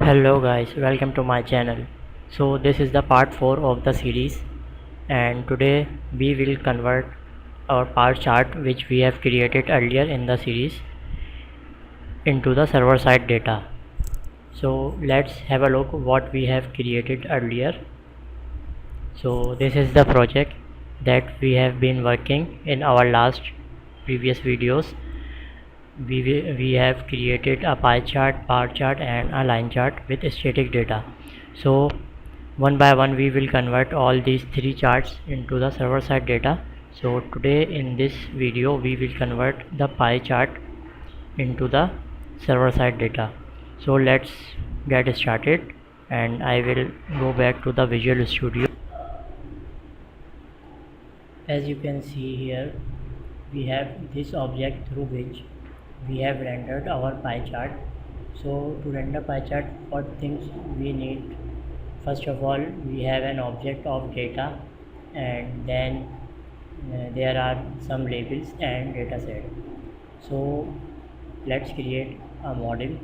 Hello guys, welcome to my channel. So this is the part 4 of the series, and today we will convert our part chart which we have created earlier in the series into the server side data. So let's have a look what we have created earlier. So this is the project that we have been working in our last previous videos. We have created a pie chart, bar chart and a line chart with static data. So one by one we will convert all these three charts into the server side data. So today in this video we will convert the pie chart into the server side data. So let's get started, and I will go back to the Visual Studio. As you can see here, we have this object through which we have rendered our pie chart. So to render pie chart, what things we need? First of all, we have an object of data, and then there are some labels and data set. So let's create a model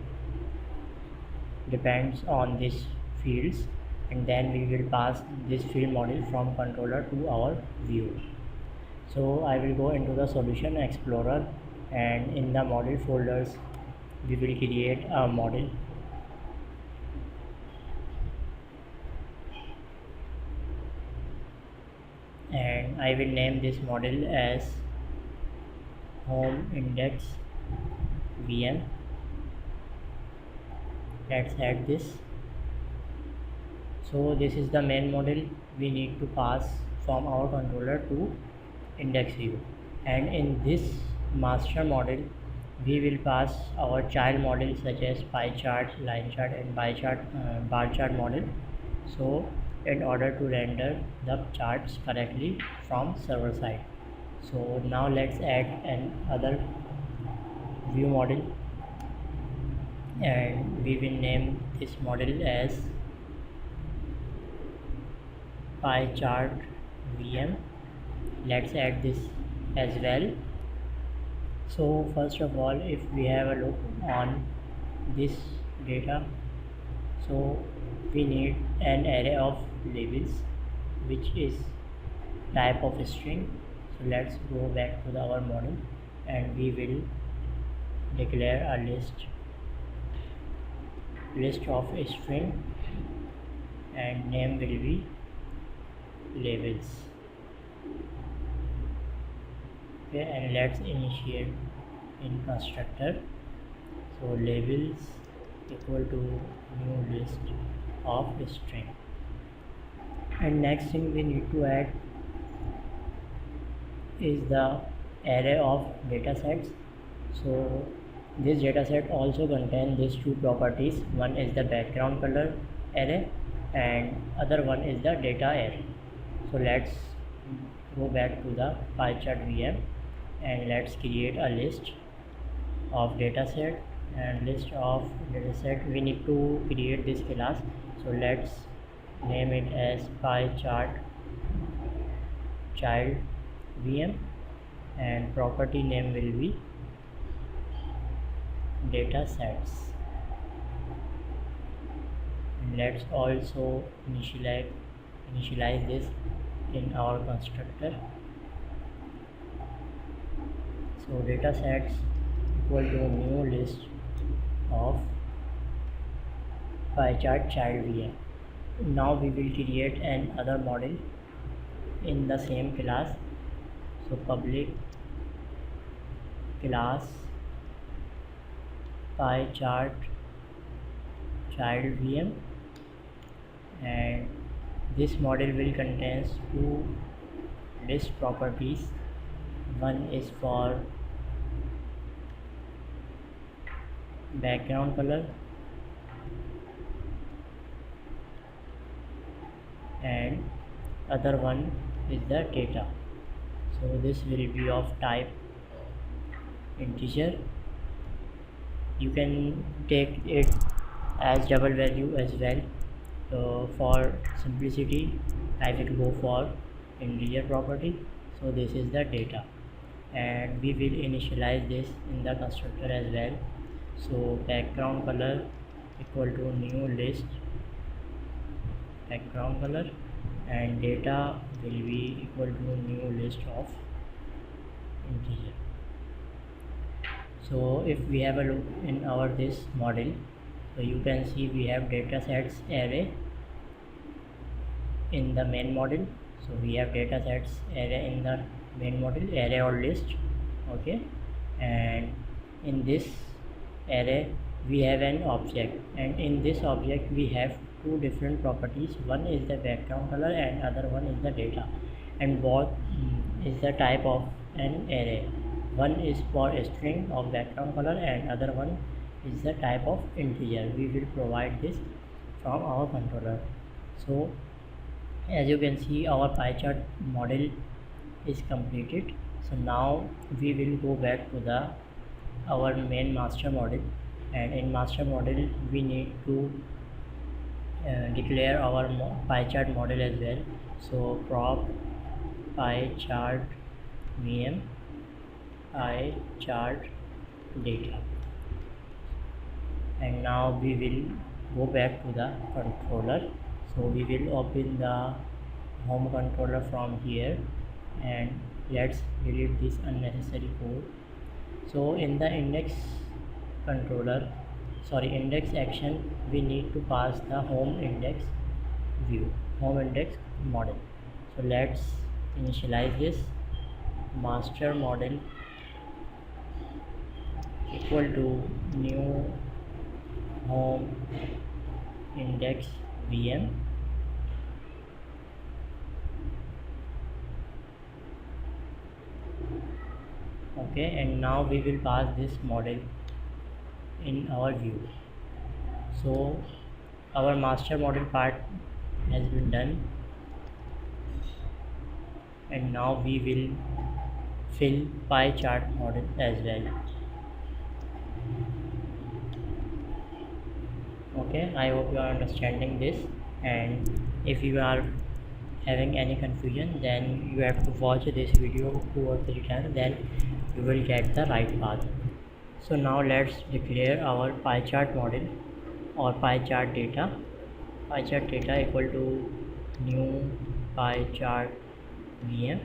depends on these fields, and then we will pass this field model from controller to our view. So I will go into the solution explorer, and in the model folders we will create a model, and I will name this model as home index VM. Let's add this. So this is the main model we need to pass from our controller to index view, and in this master model we will pass our child model such as pie chart, line chart and bar chart model. So in order to render the charts correctly from server side, so now let's add another view model, and we will name this model as pie chart VM. Let's add this as well. So first of all, if we have a look on this data, so we need an array of labels which is type of string. So let's go back to our model, and we will declare a list of string, and name will be labels. Okay, and let's initiate in constructor. So labels equal to new list of string, and next thing we need to add is the array of datasets. So this dataset also contains these two properties. One is the background color array, and other one is the data array. So let's go back to the pie chart VM, and let's create a list of dataset, and list of dataset we need to create this class. So let's name it as pie chart child VM, and property name will be datasets. Let's also initialize this in our constructor. So datasets equal to new list of pie chart child VM. Now we will create another model in the same class. So public class pie chart child VM, and this model will contain two list properties. One is for background color, and other one is the data. So this will be of type integer. You can take it as double value as well. For simplicity I will go for integer property. So this is the data, and we will initialize this in the constructor as well. So background color equal to new list background color, and data will be equal to new list of integer. So if we have a look in our this model, so you can see we have data sets array in the main model. So we have data sets array in the main model, array or list. Okay, and in this array we have an object, and in this object we have two different properties. One is the background color and other one is the data, and both is the type of an array. One is for a string of background color and other one is the type of integer. We will provide this from our controller. So as you can see, our pie chart model is completed. So now we will go back to the our main master model, and in master model we need to declare our pie chart model as well. So prop pie chart vm pie chart data, and now we will go back to the controller. So we will open the home controller from here, and let's delete this unnecessary code. So in the index action, we need to pass the home index model. So let's initialize this master model equal to new home index vm. Okay, and now we will pass this model in our view. So our master model part has been done, and now we will fill pie chart model as well. Okay, I hope you are understanding this, and if you are having any confusion, then you have to watch this video 2 or 3 times, then you will get the right path. So now let's declare our pie chart model or pie chart data. Pie chart data equal to new pie chart vm,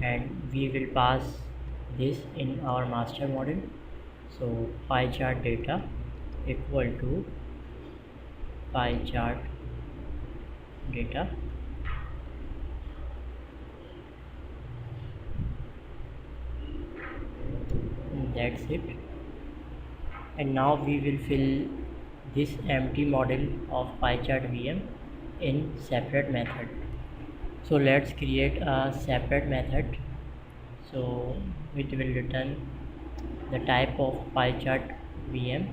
and we will pass this in our master model. So pie chart data equal to pie chart data, that's it. And now we will fill this empty model of pie chart vm in separate method. So let's create a separate method. So it will return the type of pie chart vm,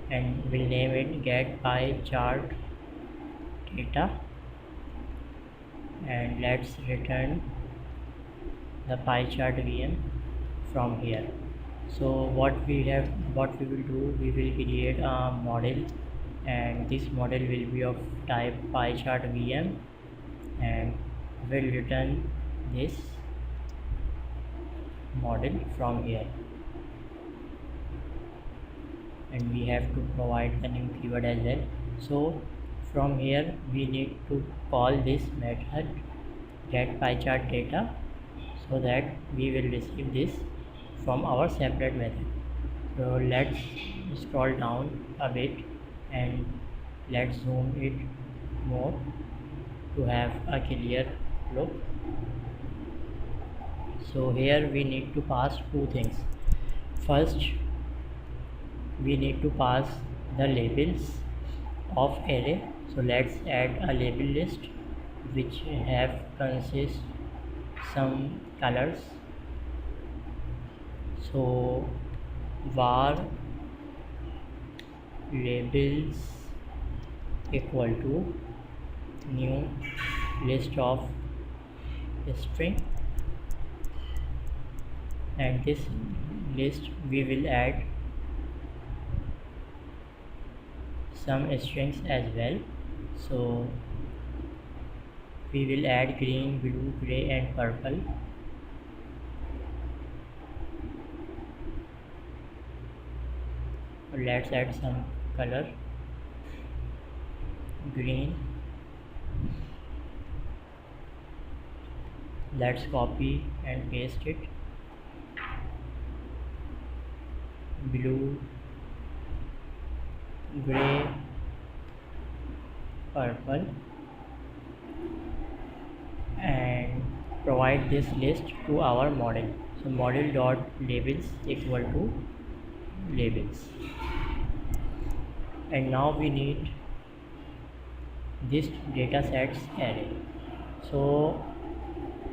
and we'll name it get pie chart data, and let's return the pie chart vm from here. So what we will do, we will create a model, and this model will be of type pie chart vm, and will return this model from here, and we have to provide the new keyword as well. So from here we need to call this method get pie chart data, so that we will receive this from our separate method. So let's scroll down a bit and let's zoom it more to have a clear look. So here we need to pass two things. First, we need to pass the labels of array. So let's add a label list which consists some colors. So var labels equal to new list of string, and this list we will add some strings as well. So we will add green, blue, gray and purple. let's add some color, green. Let's copy and paste it. Blue, gray, purple, and provide this list to our model. So model dot labels equal to labels, and now we need this datasets array. So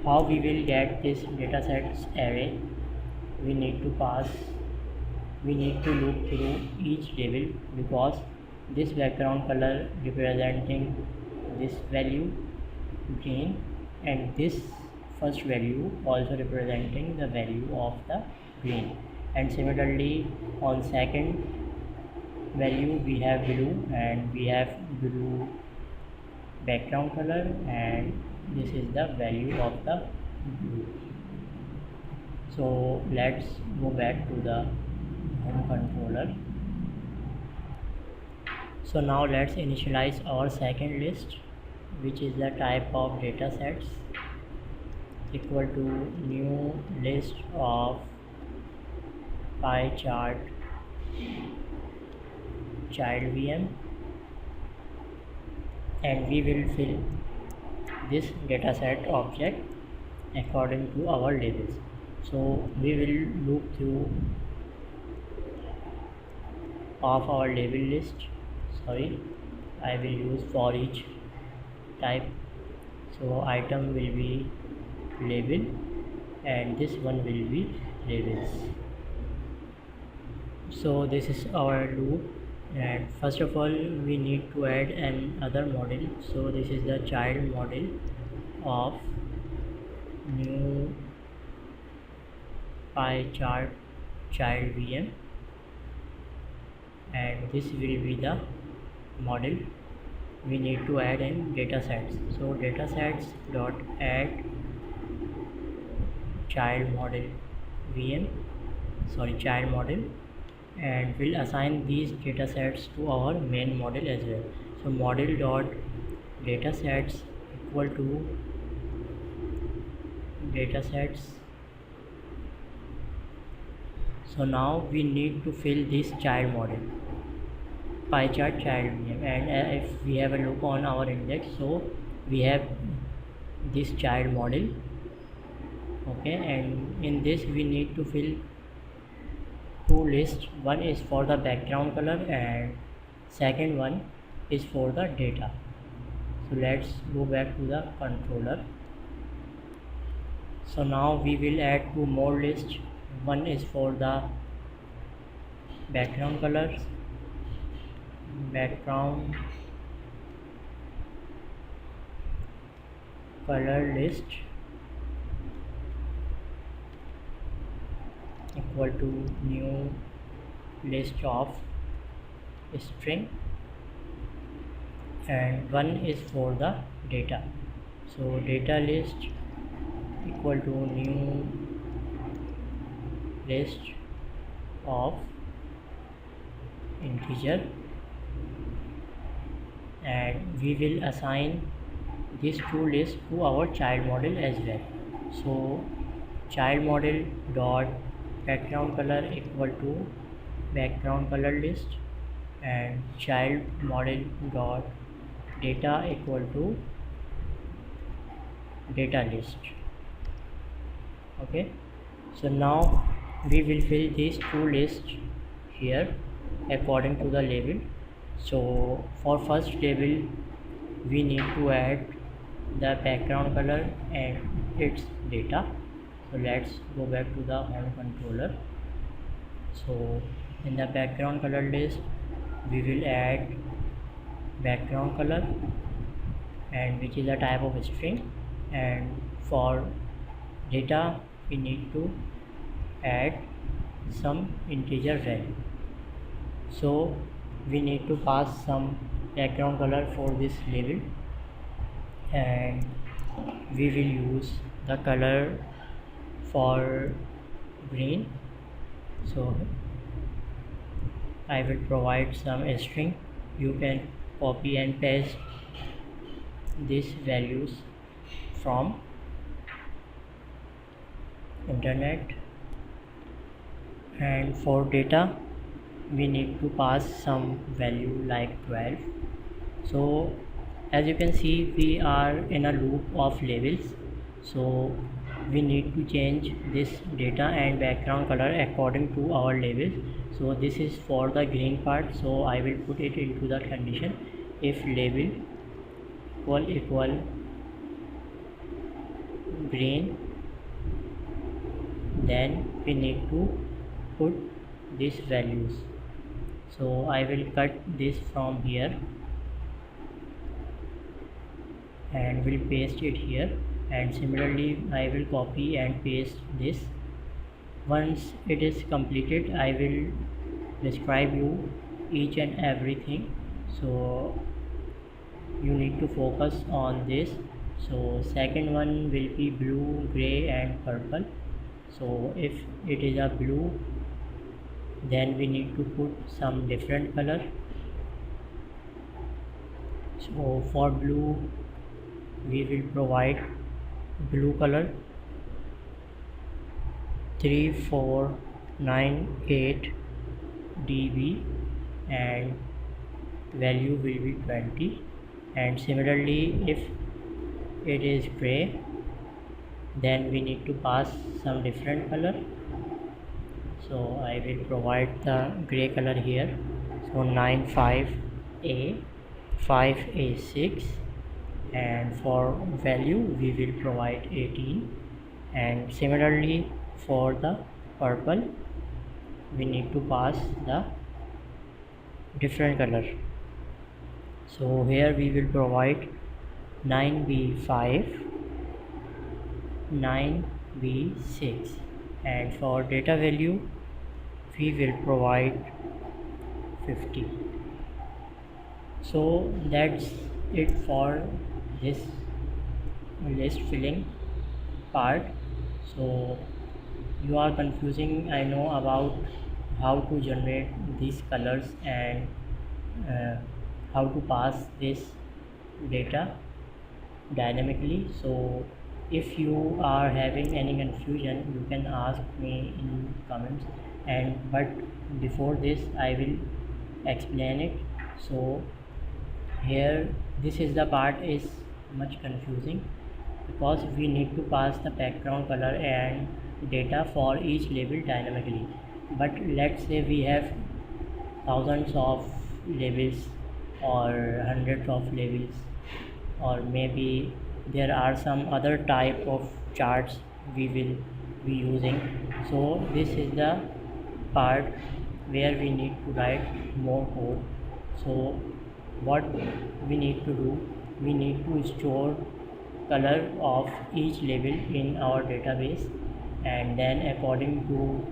how we will get this datasets array? We need to look through each label, because this background color representing this value green, and this first value also representing the value of the green, and similarly on second value we have blue, and we have blue background color, and this is the value of the blue. So let's go back to the home controller. So now let's initialize our second list, which is the type of datasets, equal to new list of pie chart child VM, and we will fill this dataset object according to our labels. So we will look through of our label list. I will use for each type. So item will be label, and this one will be labels. So this is our loop, and first of all we need to add another model. So this is the child model of new pie chart child VM, and this will be the model we need to add in datasets. So datasets dot add child model child model, and we'll assign these datasets to our main model as well. So model dot datasets equal to datasets. So now we need to fill this child model, pie chart child VM, and if we have a look on our index, so we have this child model. Okay, and in this we need to fill two lists. One is for the background color, and second one is for the data. So let's go back to the controller. So now we will add two more lists. One is for the background colors, background color list equal to new list of string, and one is for the data. So data list equal to new list of integer, and we will assign these two lists to our child model as well. So child model dot background color equal to background color list, and child model dot data equal to data list. Okay, so now we will fill these two lists here according to the label. So for first label we need to add the background color and its data. So let's go back to the home controller. So in the background color list we will add background color, and which is a type of string, and for data we need to add some integer value. So we need to pass some background color for this label, and we will use the color for green. So I will provide some string. You can copy and paste these values from internet. And for data we need to pass some value like 12. So as you can see, we are in a loop of labels, so we need to change this data and background color according to our labels. So this is for the green part, so I will put it into the condition if label equal green, then we need to put these values. So I will cut this from here and will paste it here, and similarly I will copy and paste this. Once it is completed, I will describe you each and everything, so you need to focus on this. So second one will be blue, gray and purple. So if it is a blue, then we need to put some different color. So for blue we will provide blue color 3498 dB and value will be 20. And similarly if it is gray, then we need to pass some different color. So I will provide the gray color here, so 95A 5A6, and for value we will provide 18. And similarly for the purple we need to pass the different color. So here we will provide 9B5 9B6, and for data value we will provide 50. So that's it for this list filling part. So you are confusing, I know, about how to generate these colors and how to pass this data dynamically. So if you are having any confusion, you can ask me in comments, but before this I will explain it. So here this is the part is much confusing because we need to pass the background color and data for each label dynamically. But let's say we have thousands of labels or hundreds of labels, or maybe there are some other type of charts we will be using. So this is the part where we need to write more code. So what we need to do, we need to store color of each label in our database, and then according to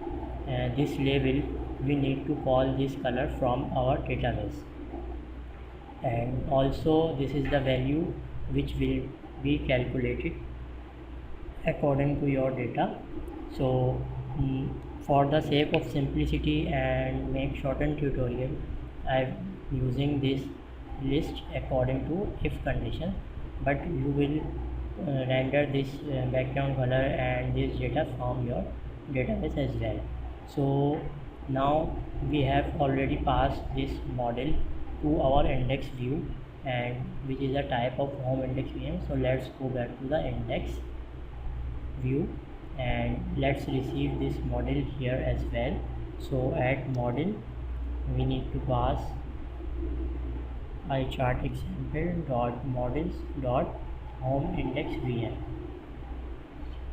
this label we need to call this color from our database. And also this is the value which will be calculated according to your data. So for the sake of simplicity and make shortened tutorial, I'm using this list according to if condition, but you will render this background color and this data from your database as well. So now we have already passed this model to our index view, and which is a type of home index VM. So let's go back to the index view and let's receive this model here as well. So at model we need to pass iChart example dot models dot home index VM,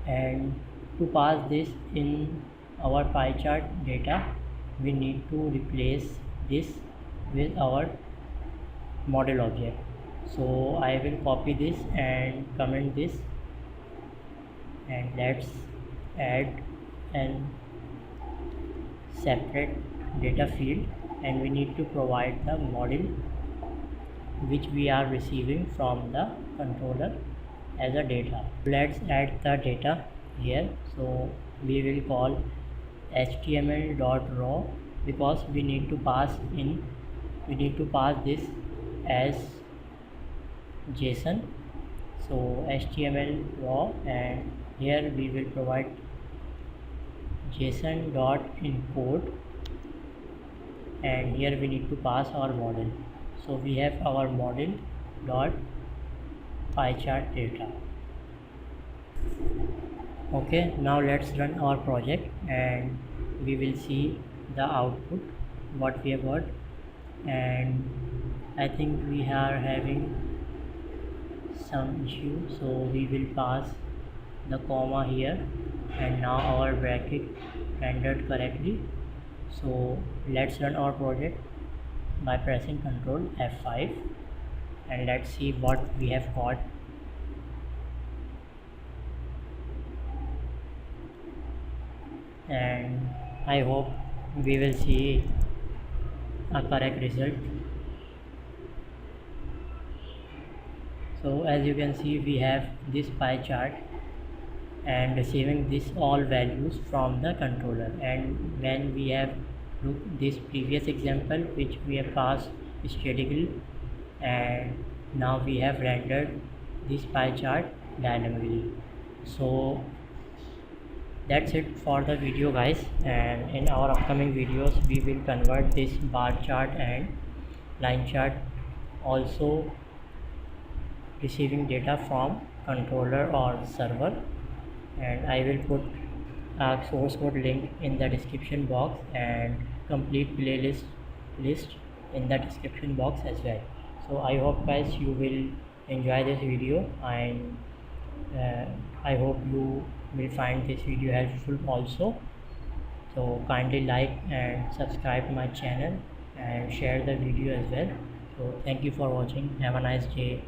and to pass this in our pie chart data we need to replace this with our model object. So I will copy this and comment this, and let's add an separate data field, and we need to provide the model which we are receiving from the controller as a data. Let's add the data here. So we will call html.raw because we need to pass this as JSON. So HTML raw, and here we will provide JSON dot encode, and here we need to pass our model. So we have our model dot pie chart data. Okay, now let's run our project and we will see the output what we have got. And I think we are having some issue, so we will pass the comma here, and now our bracket rendered correctly. So let's run our project by pressing Ctrl F5 and let's see what we have got. And I hope we will see a correct result. So as you can see, we have this pie chart and receiving this all values from the controller. And when we have looked this previous example which we have passed statically, and now we have rendered this pie chart dynamically. So that's it for the video guys, and in our upcoming videos we will convert this bar chart and line chart, also receiving data from controller or server. And I will put a source code link in the description box and complete playlist list in the description box as well. So I hope guys you will enjoy this video, and I hope you will find this video helpful also. So kindly like and subscribe my channel and share the video as well. So thank you for watching. Have a nice day.